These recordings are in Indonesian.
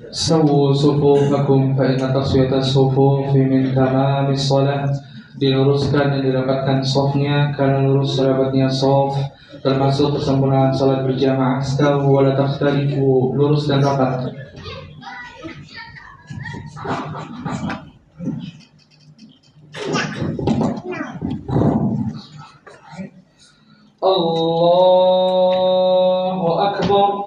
Sawu sufufakum fa inna taswiyata sufufi min tamamis shalah. Diluruskan dan dirapatkan sofnya, karena lurus rapatnya sof termasuk kesempurnaan salat berjamaah. Stawu wa la takhtalifu, lurus dan rapat. Allahu Akbar.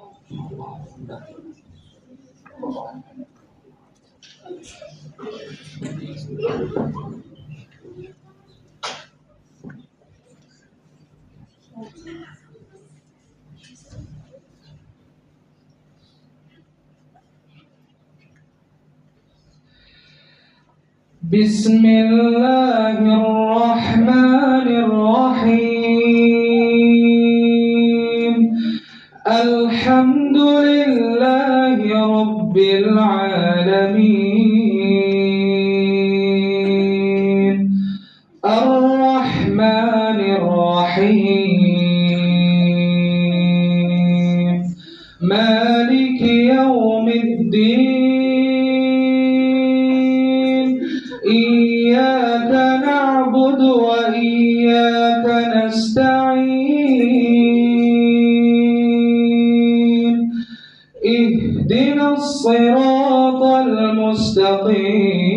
Bismillahirrahmanirrahim. Alhamdulillahi rabbil alamin. Ar-Rahmanir-Rahim. Maliki yaumiddin. Iyyaka na'budu wa iyyaka nasta'in. Ihdinas siratal mustaqim.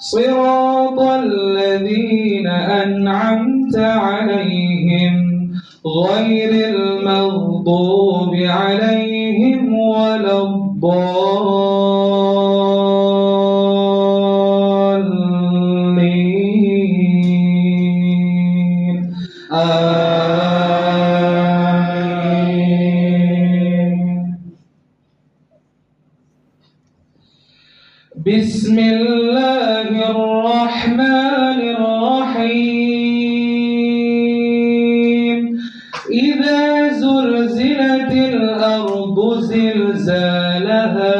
Siratal ladzina an'amta 'alaihim ghairil maghdubi 'alaihim waladdallin. Amin. Bismillahirrahmanirrahim. Idza zulzilatil ardu zilzalaha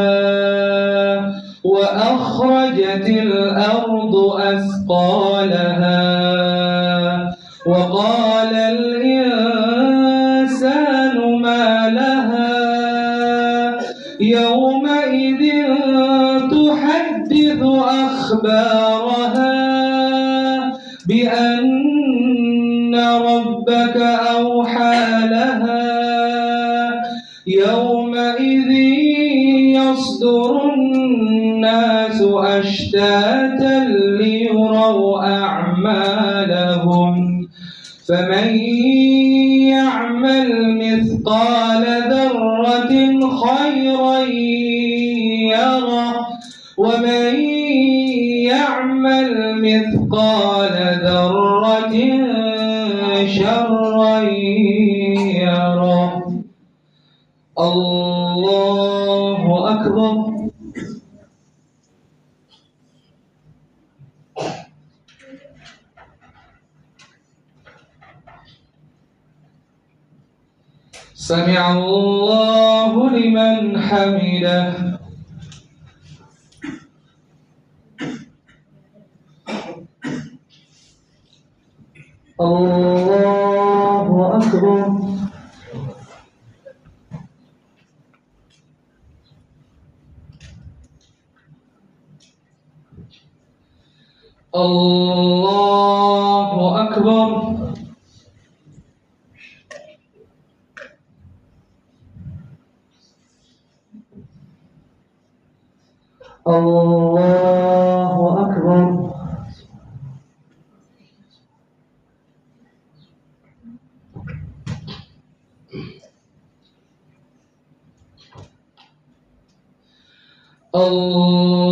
wa akhrajatil ardu asqalaha wa qalal insanu ma laha yawma idzin tuhaddithu akhbaraha bi anna rabbaka awha laha yawma idzin yasdurun nasu ashtatan liyuraw a'malahum faman ya'mal mithqala dharratin khayran yarah wa man ya'mal mithqala dharratin syarran yarah. Allahu Akbar. Sami'allahu liman hamidah. Allahu Akbar. Allahu Akbar. Allahu Akbar.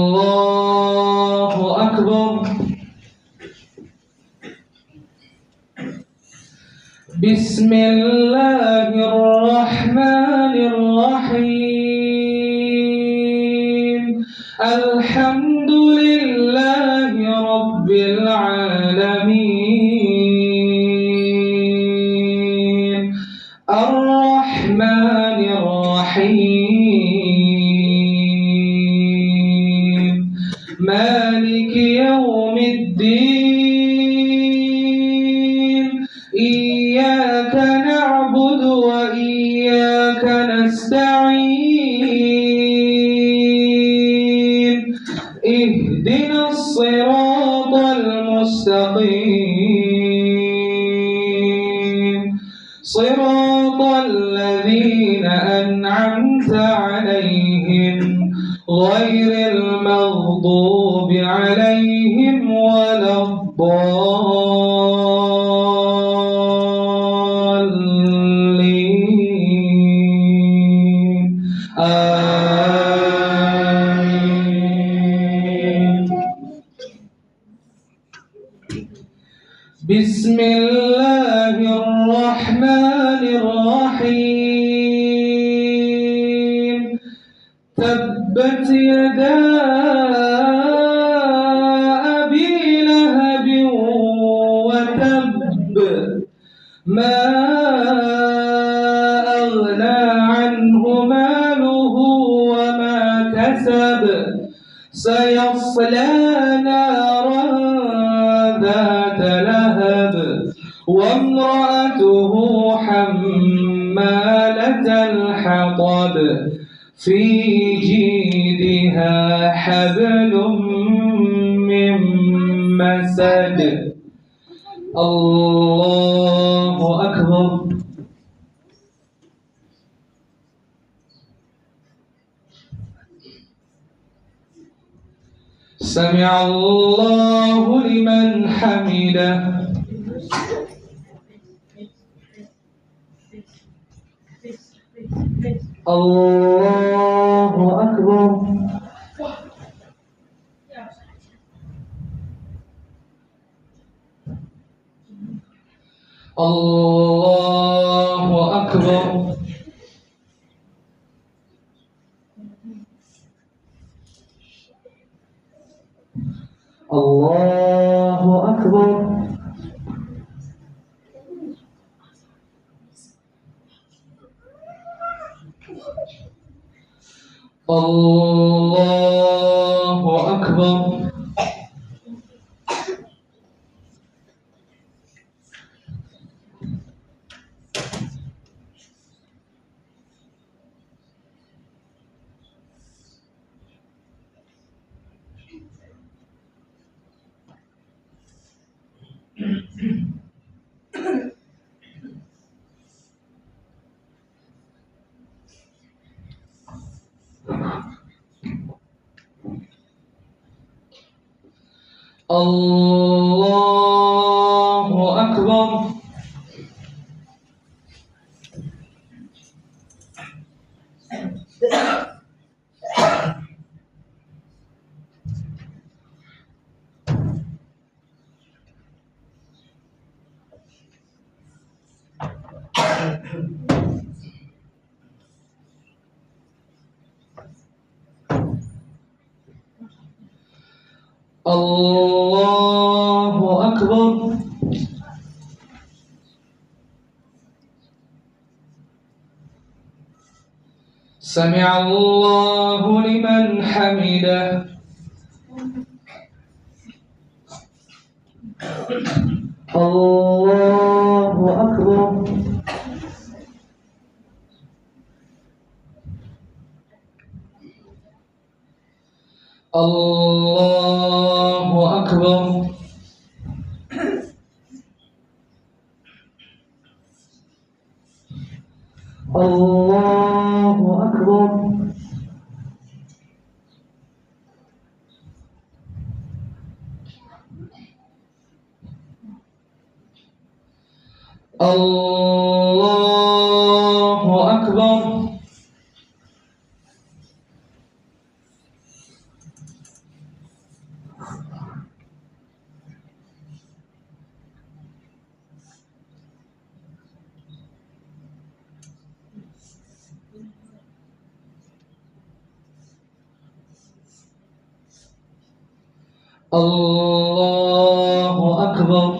Allahu Akbar. Bismillahirrahmanirrahim. Alhamdulillahi rabbil alamin. Ar-Rahmanir-Rahim. Maliki yaumiddin. Iyyaka na'budu wa iyyaka نستعين اهدنا الصراط المستقيم صراط الذين أنعمت عليهم غير المغضوب عليهم ولا الضالين آمين. بسم الله الرحمن الرحيم تبت يدا أبي لهب وتب ما أغنى عنه ماله وما كسب سيصلى نارا ذات لهب وامرأته حمالة الحطب في جيدها حبل من مسد الله أكبر. سمع الله لمن حمده. الله أكبر. الله أكبر. الله أكبر. الله أكبر. الله أكبر. الله أكبر. سمع الله لمن حمده. الله أكبر. الله أكبر. الله أكبر. الله أكبر. الله أكبر.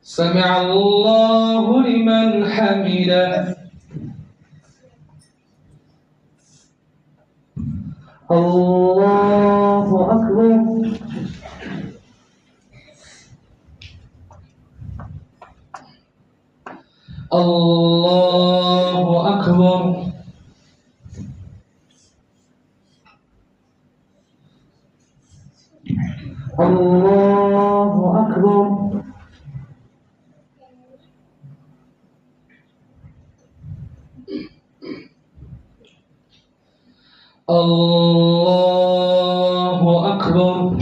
سمع الله لمن حمده. الله أكبر. Allahu Akbar. Allahu Akbar. Allahu Akbar.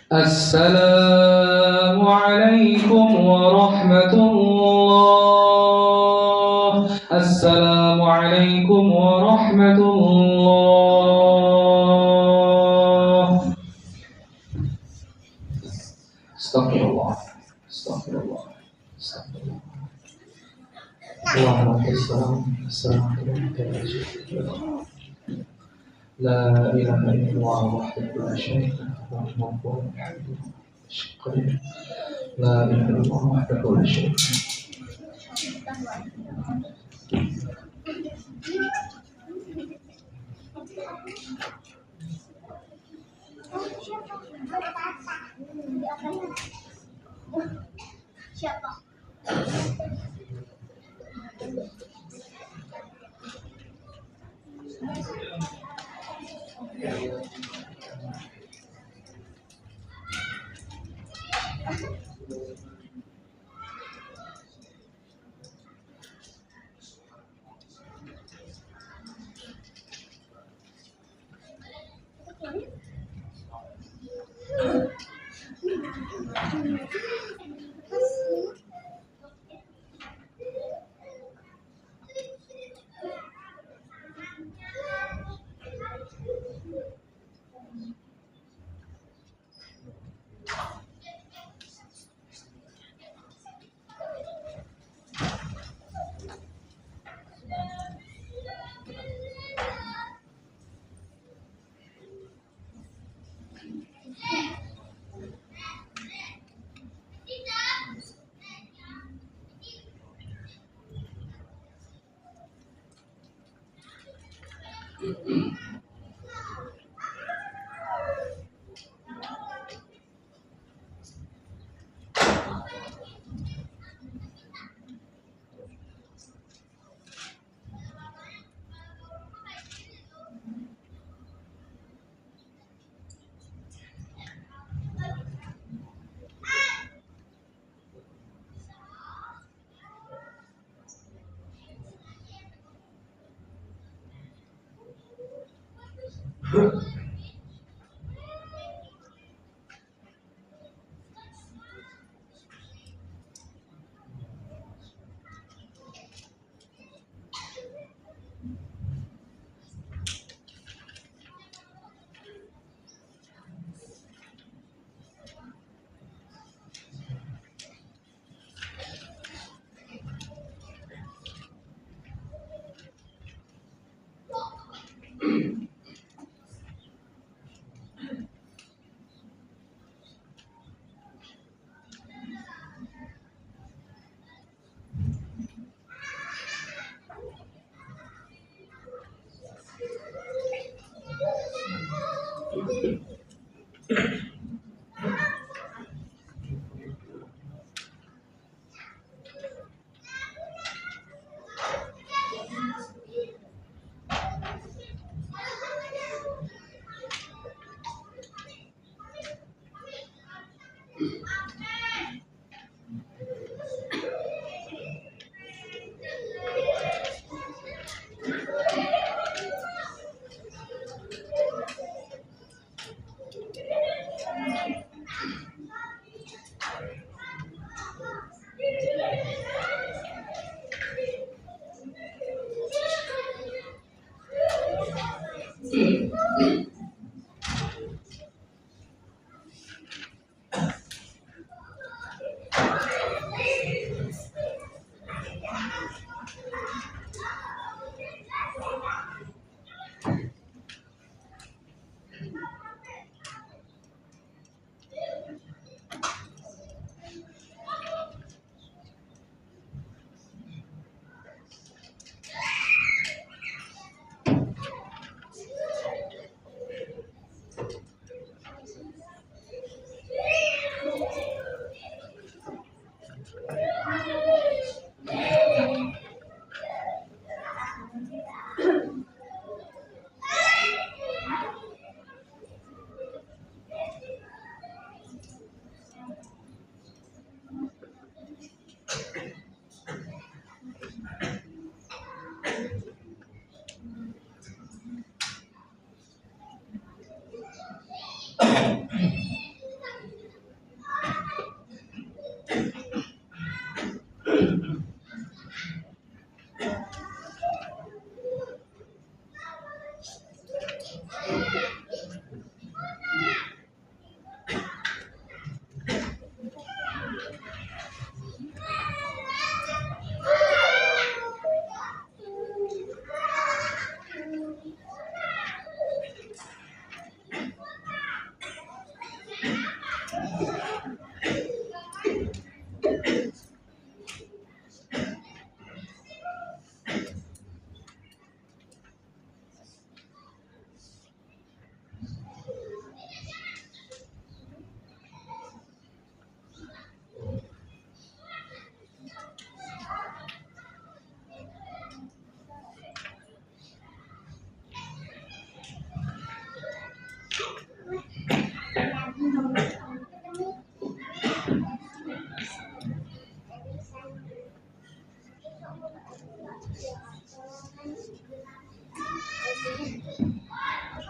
Assalamualaikum warahmatullah. Assalamualaikum warahmatullah. Astagfirullah. Astagfirullah. Astagfirullah. Allahumma Assalamualaikum. لا إله إلا الله وحده لا شريك له له الملك وله الحمد القدير. لا إله إلا الله وحده لا شريك له. Siapa?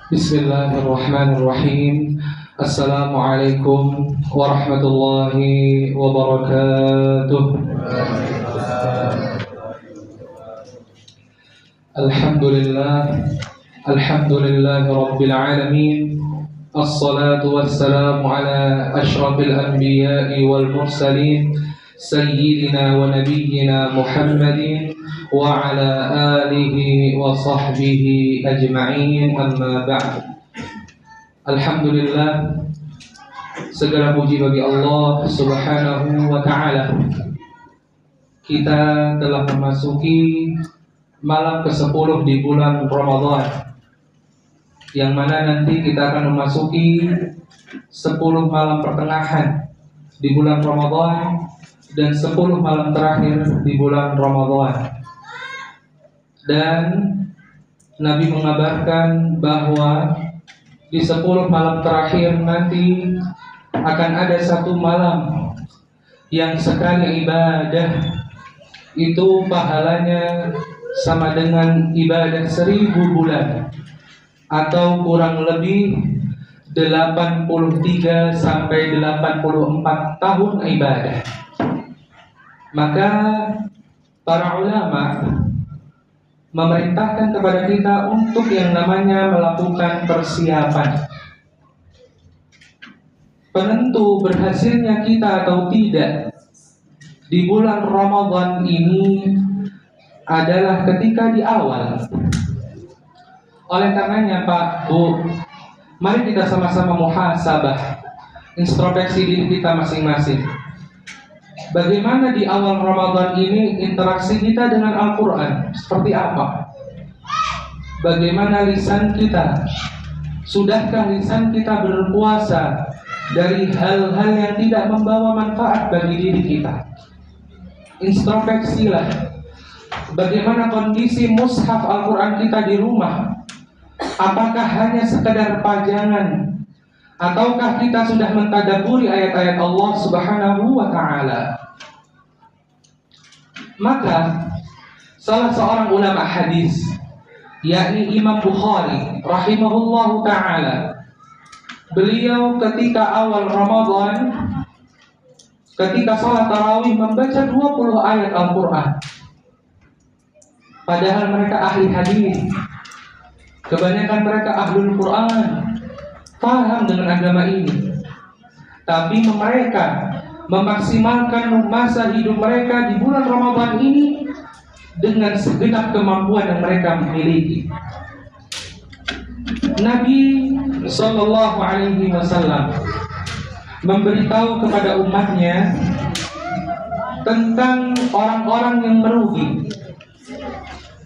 Bismillahirrahmanirrahim. Assalamualaikum warahmatullahi wabarakatuh. Alhamdulillah rabbil alamin. Assalatu wassalamu ala ashrafil anbiya'i wal mursalin sayyidina wa nabiyyina Muhammadin wa ala alihi wa sahbihi ajma'in, amma ba'd. Alhamdulillah, segala puji bagi Allah Subhanahu wa ta'ala. Kita telah memasuki malam ke-10 di bulan Ramadan, yang mana nanti kita akan memasuki 10 malam pertengahan di bulan Ramadan dan 10 malam terakhir di bulan Ramadan. Dan Nabi mengabarkan bahwa di 10 malam terakhir nanti akan ada satu malam yang sekali ibadah itu pahalanya sama dengan ibadah 1000 bulan, atau kurang lebih 83 sampai 84 tahun ibadah. Maka para ulama memerintahkan kepada kita untuk yang namanya melakukan persiapan. Penentu berhasilnya kita atau tidak di bulan Ramadan ini adalah ketika di awal. Oleh karenanya Pak, Bu, mari kita sama-sama muhasabah, introspeksi diri kita masing-masing. Bagaimana di awal Ramadan ini interaksi kita dengan Al-Quran? Seperti apa? Bagaimana lisan kita? Sudahkah lisan kita berpuasa dari hal-hal yang tidak membawa manfaat bagi diri kita? Introspeksilah. Bagaimana kondisi mushaf Al-Quran kita di rumah? Apakah hanya sekedar pajangan, ataukah kita sudah mentadaburi ayat-ayat Allah Subhanahu wa ta'ala? Maka salah seorang ulama hadis, yakni Imam Bukhari rahimahullahu ta'ala, beliau ketika awal Ramadan, ketika salat tarawih membaca 20 ayat Al-Quran. Padahal mereka ahli hadis, kebanyakan mereka ahlul Quran, paham dengan agama ini. Tapi mereka memaksimalkan masa hidup mereka di bulan Ramadan ini dengan segenap kemampuan yang mereka miliki. Nabi Sallallahu Alaihi Wasallam memberitahu kepada umatnya tentang orang-orang yang merugi,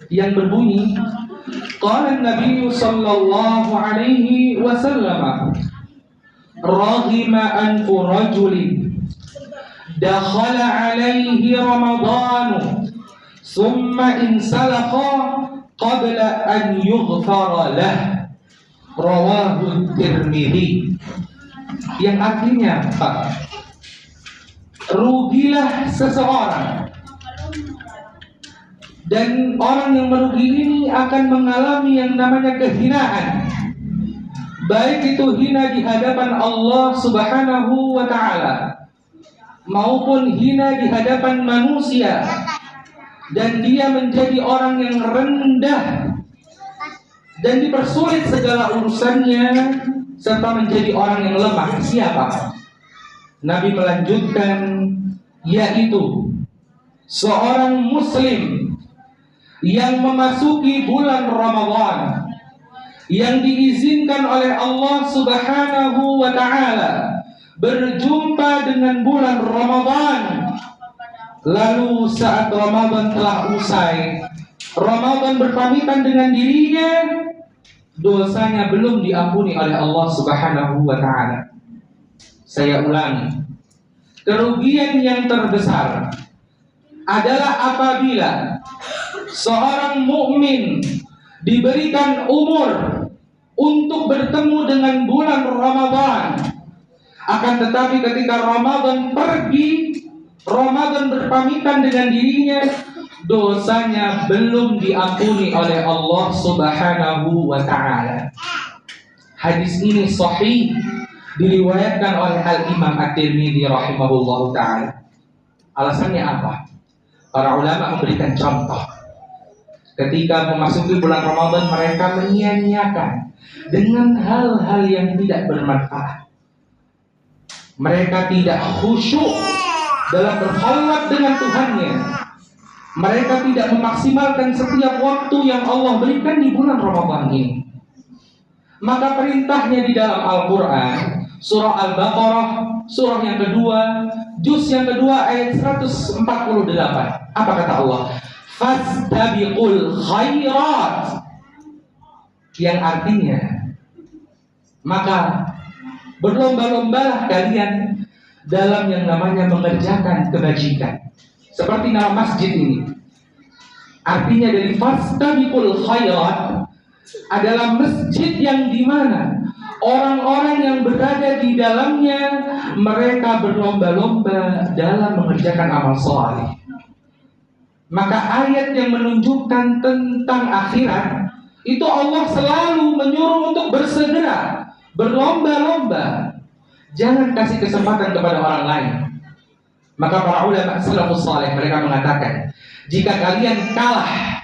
yang berbunyi, qala Nabi Sallallahu Alaihi Wasallam, raghima anfu rajulin dakhala alaihi Ramadan summa insalakha qabla an yughfara lah, rawahu Tirmidzi. Yang artinya, Pak, rugilah seseorang, dan orang yang merugi ini akan mengalami yang namanya kehinaan, baik itu hina di hadapan Allah Subhanahu wa ta'ala maupun hina di hadapan manusia, dan dia menjadi orang yang rendah dan dipersulit segala urusannya, serta menjadi orang yang lemah. Siapa? Nabi melanjutkan, yaitu seorang muslim yang memasuki bulan Ramadan yang diizinkan oleh Allah Subhanahu wa ta'ala berjumpa dengan bulan Ramadan, lalu saat Ramadan telah usai, Ramadan berpamitan dengan dirinya, dosanya belum diampuni oleh Allah Subhanahu wa ta'ala. Saya ulangi, kerugian yang terbesar adalah apabila seorang mukmin diberikan umur untuk bertemu dengan bulan Ramadan, akan tetapi ketika Ramadan pergi, Ramadan berpamitan dengan dirinya, dosanya belum diampuni oleh Allah Subhanahu wa ta'ala. Hadis ini sahih, diriwayatkan oleh Al-Imam At-Tirmidzi rahimahullahu ta'ala. Alasannya apa? Para ulama memberikan contoh. Ketika memasuki bulan Ramadan, mereka menyia-nyiakan dengan hal-hal yang tidak bermanfaat. Mereka tidak khusyuk dalam berkhawat dengan Tuhannya. Mereka tidak memaksimalkan setiap waktu yang Allah berikan di bulan Ramadan ini. Maka perintahnya di dalam Al-Quran, surah Al-Baqarah, surah yang kedua, juz yang kedua ayat 148. Apa kata Allah? Fastabiqul khairat. Yang artinya, maka berlomba-lombalah kalian dalam yang namanya mengerjakan kebajikan. Seperti nama masjid ini. Artinya dari fastabiqul khairat adalah masjid yang dimana orang-orang yang berada di dalamnya mereka berlomba-lomba dalam mengerjakan amal saleh. Maka ayat yang menunjukkan tentang akhirat itu Allah selalu menyuruh untuk bersegera, berlomba-lomba. Jangan kasih kesempatan kepada orang lain. Maka para ulama salafus saleh mereka mengatakan, jika kalian kalah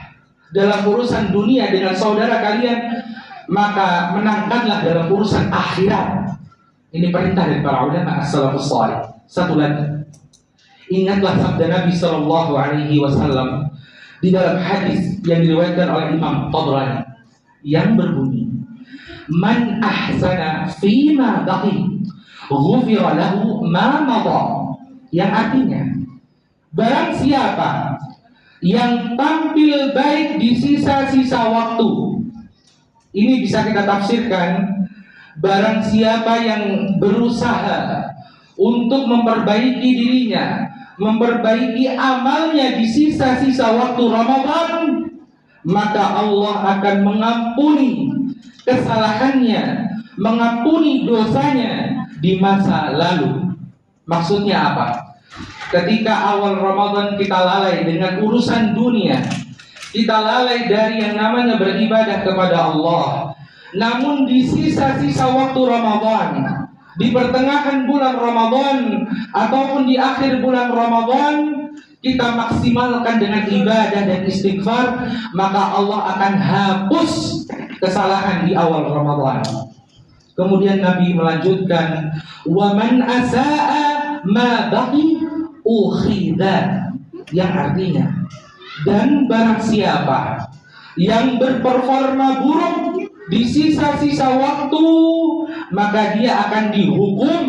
dalam urusan dunia dengan saudara kalian, maka menangkanlah dalam urusan akhirat. Ini perintah dari para ulama salafus saleh. Satu lagi, ingatlah sabda Nabi Shallallahu Alaihi Wasallam di dalam hadis yang diriwayatkan oleh Imam Tabrani yang berbunyi, "Man ahsana fima baqi, ghufira lahu ma madha." Yang artinya, barang siapa yang tampil baik di sisa-sisa waktu, ini bisa kita tafsirkan, barang siapa yang berusaha untuk memperbaiki dirinya, memperbaiki amalnya di sisa-sisa waktu Ramadan, maka Allah akan mengampuni kesalahannya, mengampuni dosanya di masa lalu. Maksudnya apa? Ketika awal Ramadan kita lalai dengan urusan dunia, kita lalai dari yang namanya beribadah kepada Allah. Namun di sisa-sisa waktu Ramadan, di pertengahan bulan Ramadan ataupun di akhir bulan Ramadan, kita maksimalkan dengan ibadah dan istighfar, maka Allah akan hapus kesalahan di awal Ramadan. Kemudian Nabi melanjutkan, wa man asaa ma baqi ukhidha, yang artinya, dan barang siapa yang berperforma buruk di sisa-sisa waktu, maka dia akan dihukum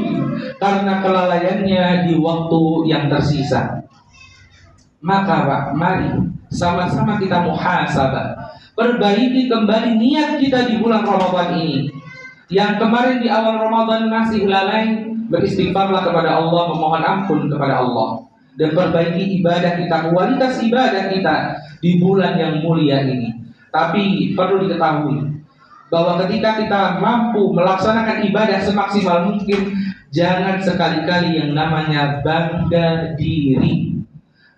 karena kelalaiannya di waktu yang tersisa. Maka Pak, mari sama-sama kita muhasabah, perbaiki kembali niat kita di bulan Ramadan ini. Yang kemarin di awal Ramadan masih lalai, beristighfarlah kepada Allah, memohon ampun kepada Allah, dan perbaiki ibadah kita, kualitas ibadah kita di bulan yang mulia ini. Tapi perlu diketahui bahwa ketika kita mampu melaksanakan ibadah semaksimal mungkin, jangan sekali-kali yang namanya bangga diri.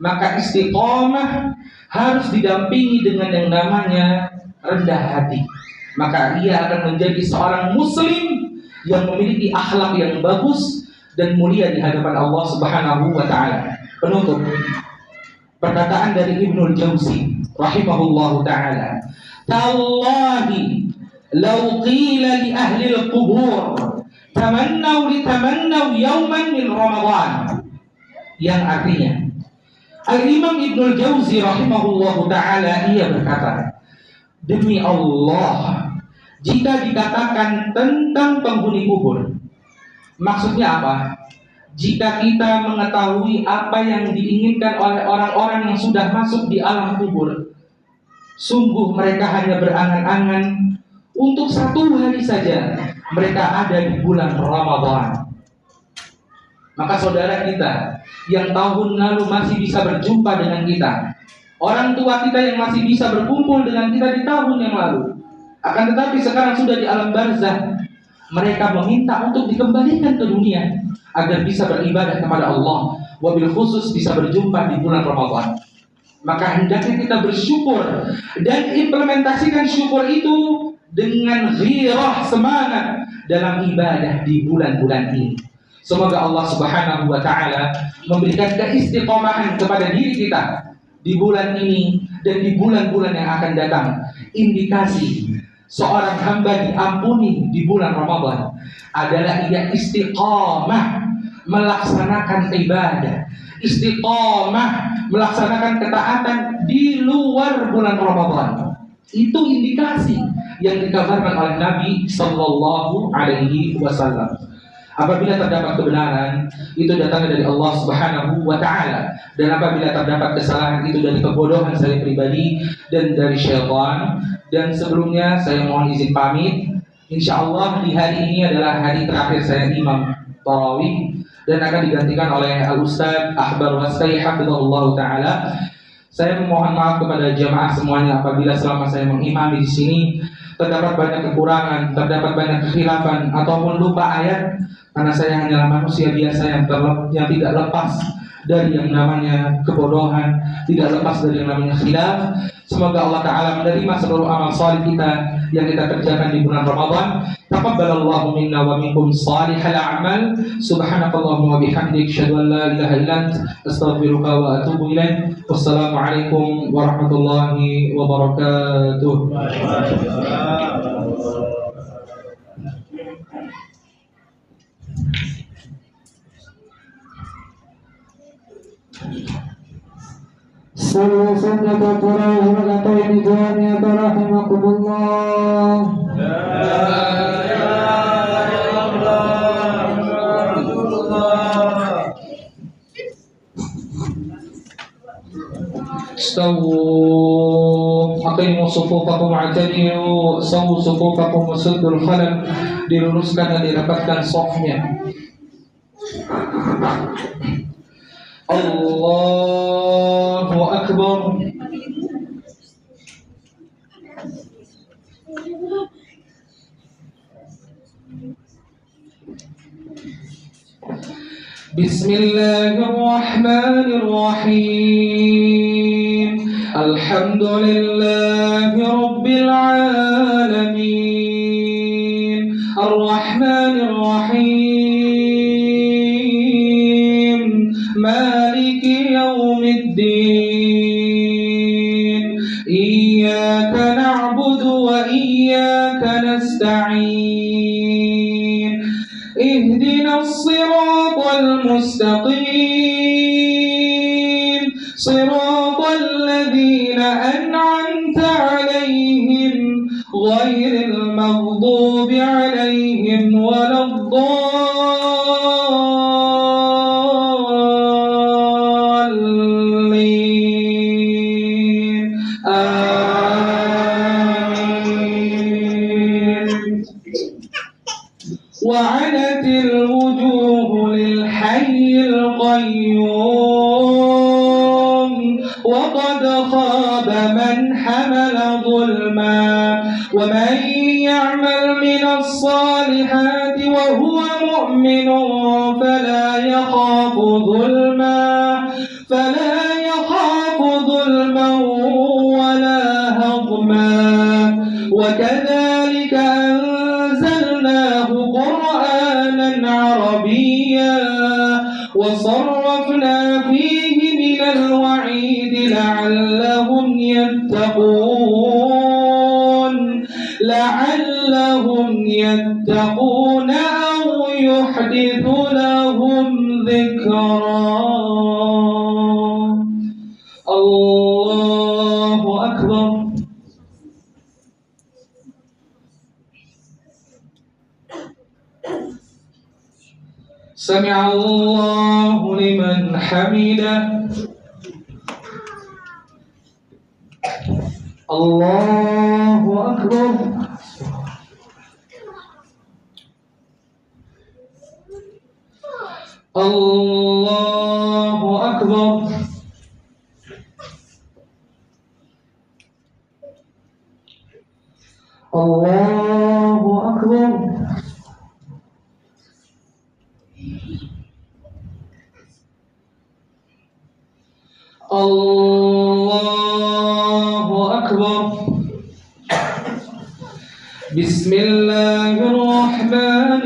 Maka istiqomah harus didampingi dengan yang namanya rendah hati. Maka ia akan menjadi seorang muslim yang memiliki akhlak yang bagus dan mulia di hadapan Allah Subhanahu wa taala. Penutup, perkataan dari Ibnul Jauzi rahimahullahu taala, "Tallahi law qila li ahli al-qubur tamannaw yawman min Ramadan." Yang artinya, Al-Imam Ibnul Jauzi rahimahullahu taala ia berkata, demi Allah, jika dikatakan tentang penghuni kubur, maksudnya apa? Jika kita mengetahui apa yang diinginkan oleh orang-orang yang sudah masuk di alam kubur, sungguh mereka hanya berangan-angan untuk satu hari saja mereka ada di bulan Ramadan. Maka saudara kita yang tahun lalu masih bisa berjumpa dengan kita, orang tua kita yang masih bisa berkumpul dengan kita di tahun yang lalu, akan tetapi sekarang sudah di alam barzah, mereka meminta untuk dikembalikan ke dunia agar bisa beribadah kepada Allah, wabil khusus bisa berjumpa di bulan Ramadan. Maka hendaknya kita bersyukur dan implementasikan syukur itu dengan ghirah, semangat dalam ibadah di bulan-bulan ini. Semoga Allah Subhanahu wa taala memberikan keistiqomahan kepada diri kita di bulan ini dan di bulan-bulan yang akan datang. Indikasi seorang hamba diampuni di bulan Ramadan adalah ia istiqamah melaksanakan ibadah, istiqamah melaksanakan ketaatan di luar bulan Ramadan. Itu indikasi yang dikabarkan oleh Nabi Sallallahu Alaihi Wasallam. Apabila terdapat kebenaran, itu datangnya dari Allah Subhanahu wa taala, dan apabila terdapat kesalahan, itu dari kebodohan saya pribadi dan dari syaitan. Dan sebelumnya saya mohon izin pamit. Insyaallah di hari ini adalah hari terakhir saya imam tarawih dan akan digantikan oleh Al-Ustaz Ahbar Wasai hafizahullah taala. Saya memohon maaf kepada jamaah semuanya apabila selama saya mengimami di sini terdapat banyak kekurangan, terdapat banyak kekhilafan ataupun lupa ayat, karena saya hanyalah manusia biasa yang tidak lepas dari yang namanya kebodohan, tidak lepas dari yang namanya khilaf. Semoga Allah Ta'ala menerima seluruh amal salih kita yang kita kerjakan di bulan Ramadan. Taqabbalallahu minna wa minkum salihal a'mal. Subhanakallahumma wa bihamdik, asyhadu an la ilaha illa anta, astaghfiruka wa atubu ilaik. Wassalamualaikum warahmatullahi wabarakatuh. صلوا سنة التراويح ركعتين جامعة رحمكم الله. لا إله إلا الله محمد رسول الله. استووا أقيموا صفوفكم واعتدلوا سووا صفوفكم وسدوا الخلل. Diluruskan dan dirapatkan safnya. Allahu Akbar. Bismillahirrahmanirrahim. Alhamdulillahi Rabbil Alamin. Ar-Rahmanir Rahim. Maliki yaumiddin. Iyyaka na'budu wa iyyaka nasta'in. Ihdinas siratal mustaqim. Siratal ladzina an'amta 'alaihim ghairil maghdubi 'alaihim waladdallin. Amin. Wa'anatil wujuhu lil hayyil qayyum wa qad khaba man hamala zulma wa man ya'mal minas salihati wa huwa mu'minun fala yakhafu zulman wala hadma. Wa kadzalika anzalnahu Qur'anan Arabiyya wa sarrafna fihi minal wa'idi la'allahum yattaqun aw yuhdithu lahum dhikra. Allahu Akbar. Sami'a Allahu liman hamidah. Allahu Akbar. Allahu Akbar. Allahu Akbar. Allahu Akbar. بسم الله الرحمن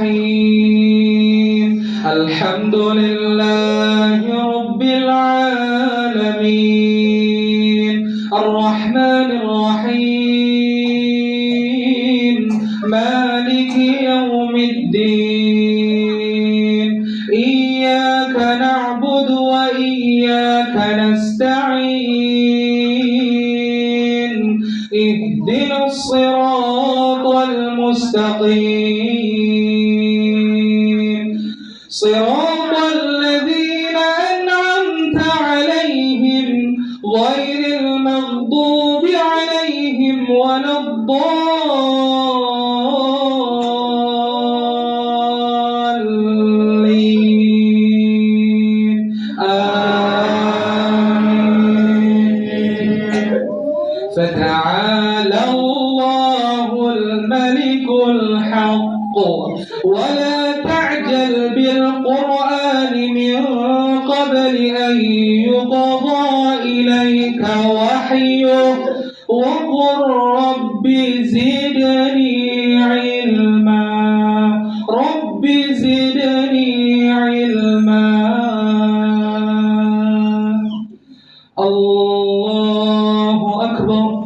الرحيم الحمد لله رب العالمين الرحمن الرحيم مالك يوم الدين إياك نعبد وإياك نستعين اهدنا الصراط المستقيم صراط الذين أنعمت عليهم غير المغضوب عليهم ولا الضالين آمين فتعالى الله الملك الحق ولا تعجل بالقرآن من قبل أن يقضى إليك وحيه وقل رب زدني علما رب زدني علما الله أكبر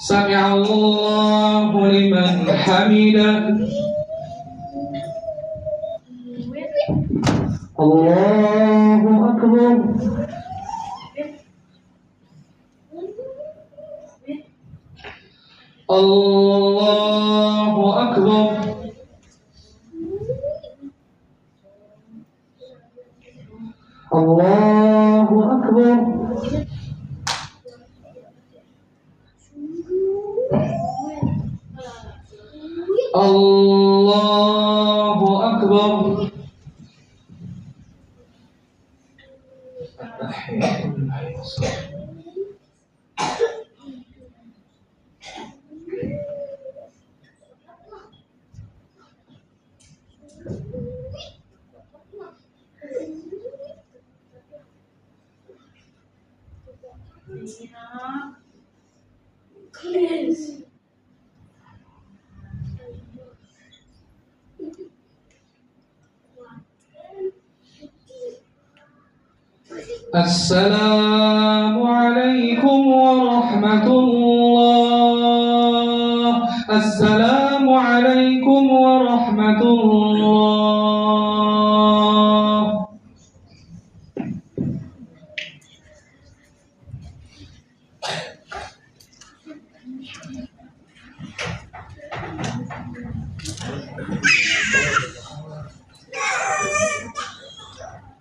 سمع الله لمن حمده الله أكبر الله أكبر الله أكبر الله أكبر السلام عليكم ورحمة الله السلام عليكم ورحمة الله